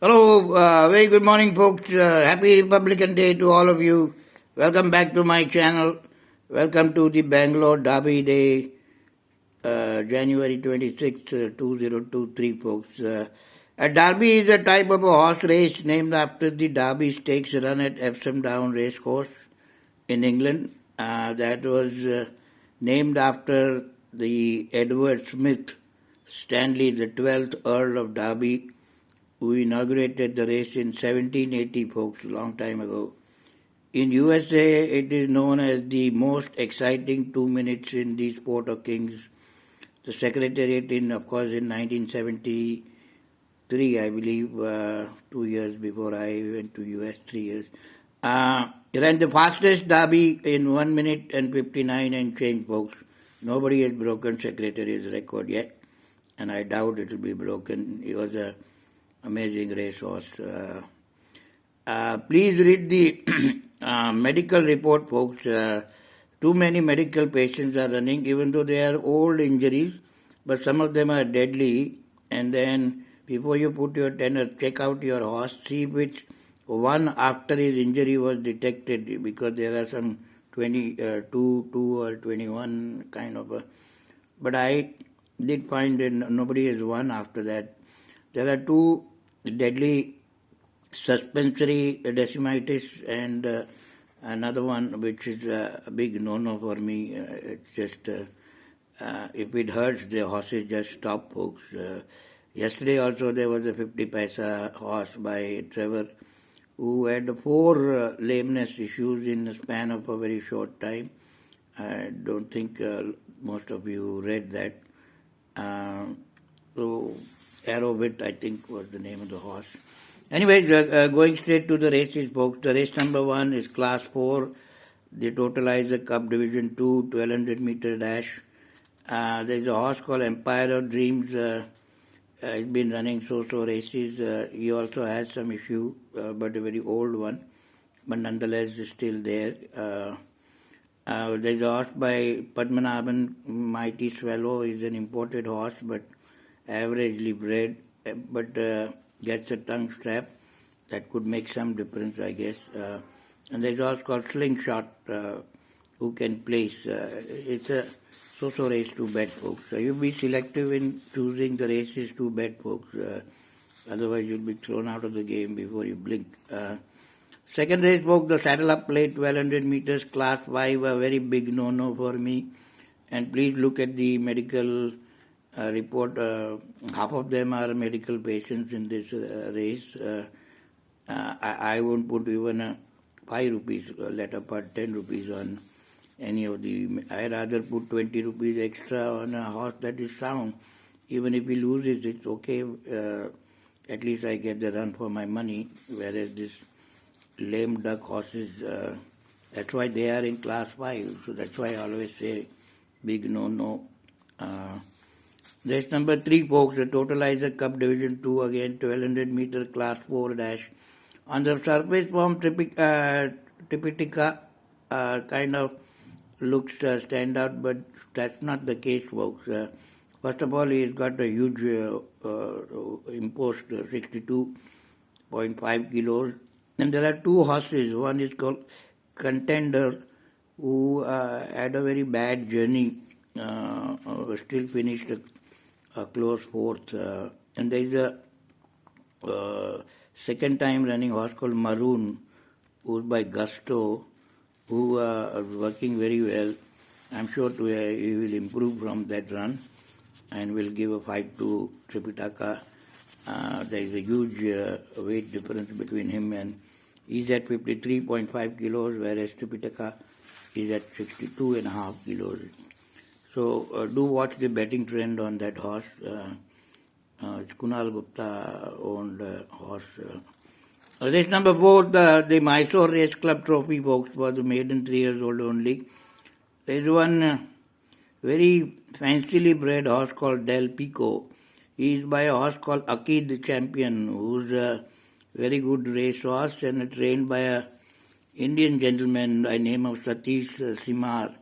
Hello, very good morning, folks. Happy Republican Day to all of you. Welcome back to my channel. Welcome to the Bangalore Derby Day, January 26th, 2023, folks. A derby is a type of a horse race named after the Derby Stakes run at Epsom Down Racecourse in England. That was named after the Edward Smith Stanley, the 12th Earl of Derby, who inaugurated the race in 1780, folks, a long time ago. In USA, it is known as the most exciting 2 minutes in the sport of kings. The Secretariat, of course, in 1973, I believe, 2 years before I went to US, 3 years, ran the fastest derby in 1 minute and 59 and change, folks. Nobody has broken Secretariat's record yet, and I doubt it will be broken. It was a amazing racehorse. Please read the medical report, folks. Too many medical patients are running, even though they are old injuries, but some of them are deadly. And then before you put your tenor, check out your horse, see which one after his injury was detected, because there are some 22 or 21 kind of a. But I did find that nobody has won after that. There are two deadly suspensory decimitis and another one which is a big no-no for me. It's just if it hurts, the horses just stop, folks. Yesterday also there was a 50 paisa horse by Trevor who had 4 lameness issues in the span of a very short time. I don't think most of you read that. So Arrowbit, I think, was the name of the horse. Anyway, going straight to the races, folks. The race number 1 is Class 4, the Totalizer Cup Division 2, 1200 meter dash. There's a horse called Empire of Dreams. He's been running so-so races. He also has some issue, but a very old one, but nonetheless is still there. There's a horse by Padmanabhan, Mighty Swallow. Is an imported horse, but averagely bred, but gets a tongue strap. That could make some difference, I guess. And there's a horse called Slingshot, who can place. It's a so-so race to bet, folks. So you be selective in choosing the races to bet, folks. Otherwise, you'll be thrown out of the game before you blink. Second race, folks, the Saddle Up Plate, 1200 meters, Class 5, a very big no-no for me. And please look at the medical report. Half of them are medical patients in this race. I won't put even 5 rupees, let apart 10 rupees on any of the. I'd rather put 20 rupees extra on a horse that is sound. Even if he loses, it's okay. At least I get the run for my money. Whereas this lame duck horses, that's why they are in Class 5. So that's why I always say big no-no. Race number 3, folks, the Totalizer Cup Division 2, again 1200 meter Class 4 dash. On the surface form, Tipitica kind of looks stand out, but that's not the case, folks. First of all, he's got a huge imposed 62.5 kilos. And there are 2 horses. One is called Contender, who had a very bad journey, still finished a close 4th. And there is a second time running horse called Maroon, who's by Gusto, who is working very well. I'm sure he will improve from that run and will give a fight to Tripitaka. There is a huge weight difference between him, and he's at 53.5 kilos, whereas Tripitaka is at 62.5 kilos. So do watch the betting trend on that horse. It's Kunal Gupta owned horse. Race number 4, the Mysore Race Club Trophy, folks, was the maiden 3 years old only. There's one very fancily bred horse called Del Pico. He is by a horse called Akid the Champion, who's a very good racehorse and trained by a Indian gentleman by name of Satish Simar.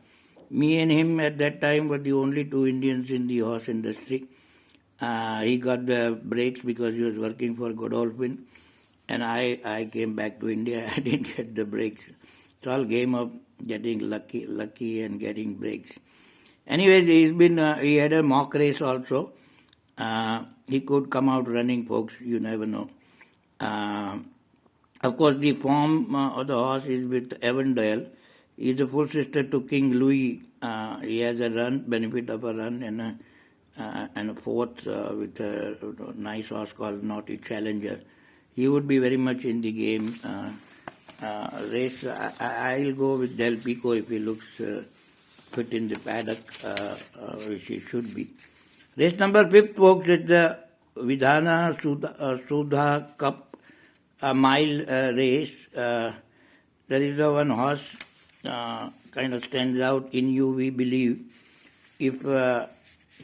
Me and him at that time were the only 2 Indians in the horse industry. He got the breaks because he was working for Godolphin, and I came back to India. I didn't get the breaks. It's all game of getting lucky and getting breaks. Anyways, he had a mock race also. He could come out running, folks. You never know. Of course, the form of the horse is with Avondale. He's a full sister to King Louis. He has a benefit of a run, and a fourth with a nice horse called Naughty Challenger. He would be very much in the game. Race, I'll go with Del Pico if he looks fit in the paddock, which he should be. Race number 5, folks, is the Vidhana Sudha Cup mile race. There is one horse kind of stands out in you, we believe. If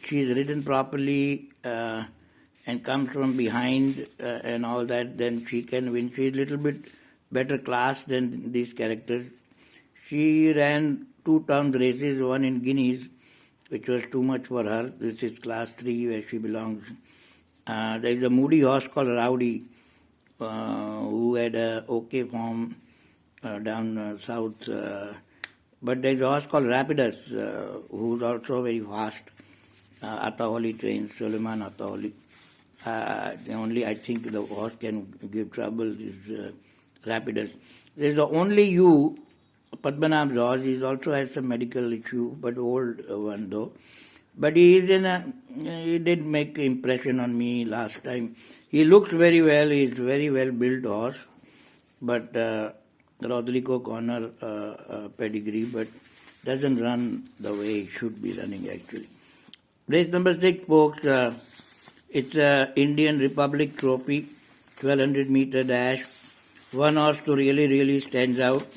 she is ridden properly and comes from behind and all that, then she can win. She is a little bit better class than these characters. She ran 2 term races, one in Guineas, which was too much for her. This is class 3 where she belongs. There is a moody horse called Rowdy who had a okay form down south. But there is a horse called Rapidus who is also very fast. Ataholi trains, Suleiman Ataholi. The only I think the horse can give trouble is Rapidus. There is the only you, Padmanabh's horse. He also has some medical issue, but old one though. But he did make impression on me last time. He looks very well. He is very well built horse, but Rodrigo Corner pedigree, but doesn't run the way he should be running actually. Race number 6, folks. It's a Indian Republic Trophy, 1200 meter dash. One horse to really stands out.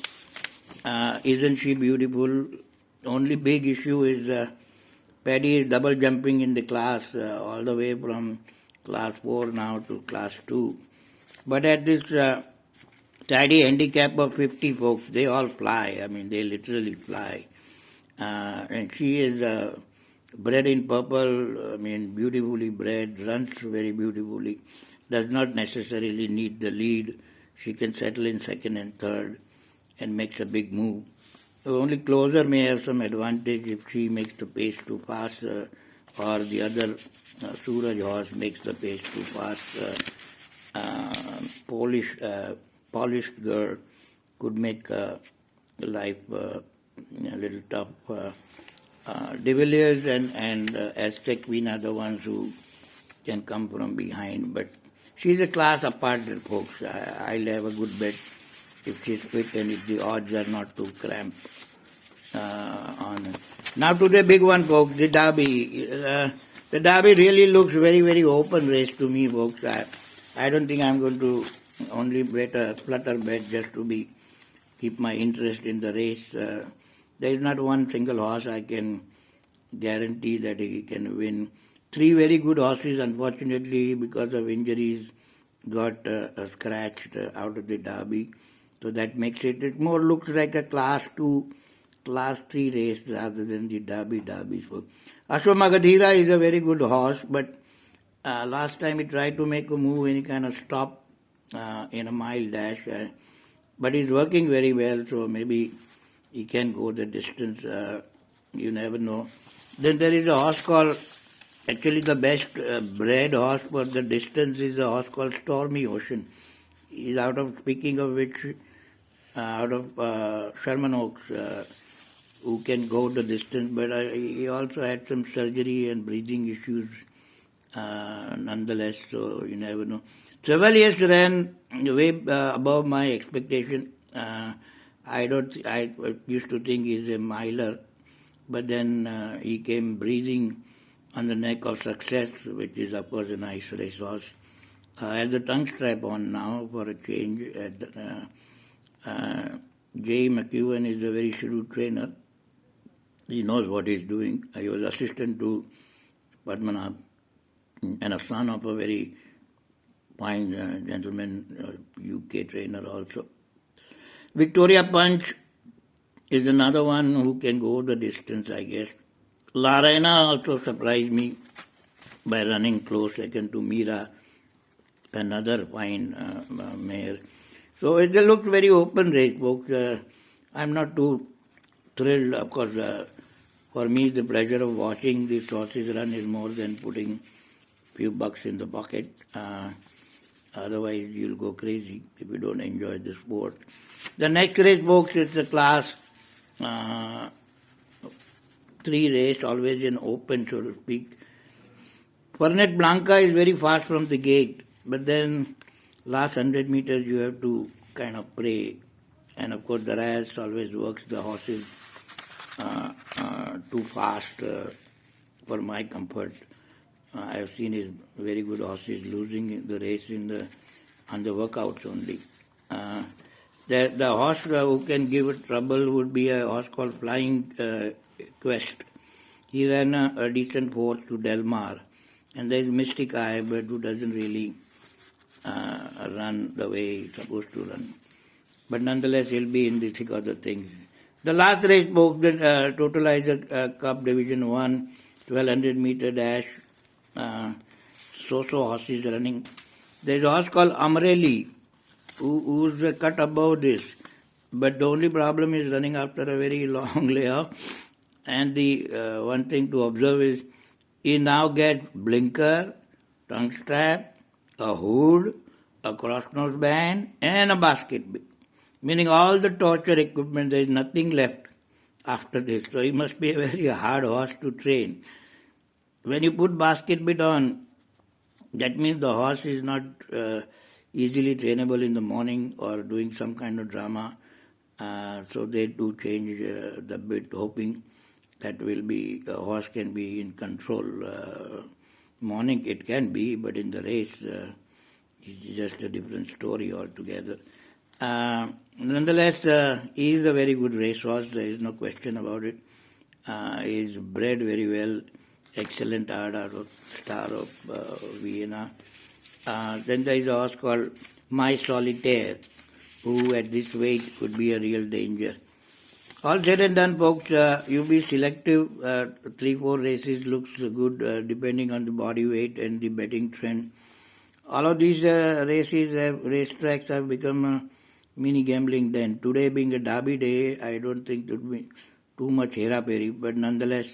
Isn't she beautiful? Only big issue is Paddy is double jumping in the class, all the way from class 4 now to class 2. But at this tidy handicap of 50, folks, they all fly. I mean, they literally fly. And she is bred in purple, I mean, beautifully bred, runs very beautifully, does not necessarily need the lead. She can settle in second and third and makes a big move. The only closer may have some advantage if she makes the pace too fast or the other Suraj horse makes the pace too fast. Polished girl could make life a little tough. De Villiers and Aztec Queen are the ones who can come from behind, but she's a class apart, folks. I'll have a good bet if she's fit and if the odds are not too cramped on her. Now to the big one, folks, the Derby. The Derby really looks very open race to me, folks. I don't think I'm going to only bet a flutter bet just to keep my interest in the race. There is not one single horse I can guarantee that he can win. 3 very good horses, unfortunately, because of injuries, got scratched out of the Derby. So that makes it more looks like a class 2, class 3 race rather than the Derby. So Ashwamagadhira is a very good horse, but last time he tried to make a move and he kind of stopped in a mile dash. But he's working very well, so maybe he can go the distance. You never know. Then there is a horse called, actually the best bred horse for the distance is a horse called Stormy Ocean. He's out of Sherman Oaks, who can go the distance, but he also had some surgery and breathing issues nonetheless, so you never know. Chevalier ran way above my expectation. I used to think he's a miler, but then he came breathing on the neck of Success, which is of course a nice racehorse. Has the tongue strap on now for a change. J. McEwen is a very shrewd trainer. He knows what he's doing. He was assistant to Padmanabh and a son of a very fine gentleman, UK trainer also. Victoria Punch is another one who can go the distance, I guess. La Reina also surprised me. by running close second to Mira, another fine mare. So it looked very open race, folks. I'm not too thrilled, of course. For me, the pleasure of watching these horses run is more than putting few bucks in the pocket. Otherwise, you'll go crazy if you don't enjoy the sport. The next race, folks, is the class 3 race, always in open, so to speak. Fernet Blanca is very fast from the gate, but then last 100 meters you have to kind of pray. And of course, Darius always works the horses too fast for my comfort. I have seen his very good horses losing the race on the workouts only. The horse who can give it trouble would be a horse called Flying Quest. He ran a decent fourth to Del Mar. And there is Mystic Eye, but who doesn't really run the way he's supposed to run. But nonetheless, he'll be in the thick of the things. The last race, both the Totalizer Cup Division 1, 1200 meter dash, so-so horses running. There's a horse called Amreli, who's cut above this. But the only problem is running after a very long layoff. And the one thing to observe is he now gets blinker, tongue strap, a hood, a cross nose band, and a basket bit. Meaning all the torture equipment, there is nothing left after this. So he must be a very hard horse to train. When you put basket bit on, that means the horse is not easily trainable in the morning or doing some kind of drama. So they do change the bit, hoping that a horse can be in control. Morning it can be, but in the race it's just a different story altogether. Nonetheless, he is a very good racehorse, there is no question about it. He is bred very well, excellent star of Vienna. Then there is a horse called My Solitaire, who at this weight could be a real danger. All said and done, folks, you be selective. 3-4 races looks good depending on the body weight and the betting trend. All of these racetracks have become a mini gambling den. Today being a derby day, I don't think it would be too much hera-peri, but nonetheless,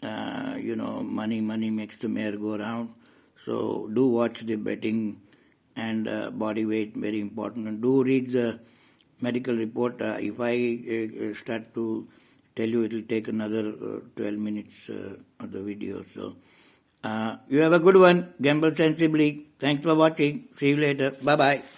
money makes the mare go round. So do watch the betting and body weight, very important. And do read the medical report. If I start to tell you, it will take another 12 minutes of the video. So you have a good one. Gamble sensibly. Thanks for watching. See you later. Bye-bye.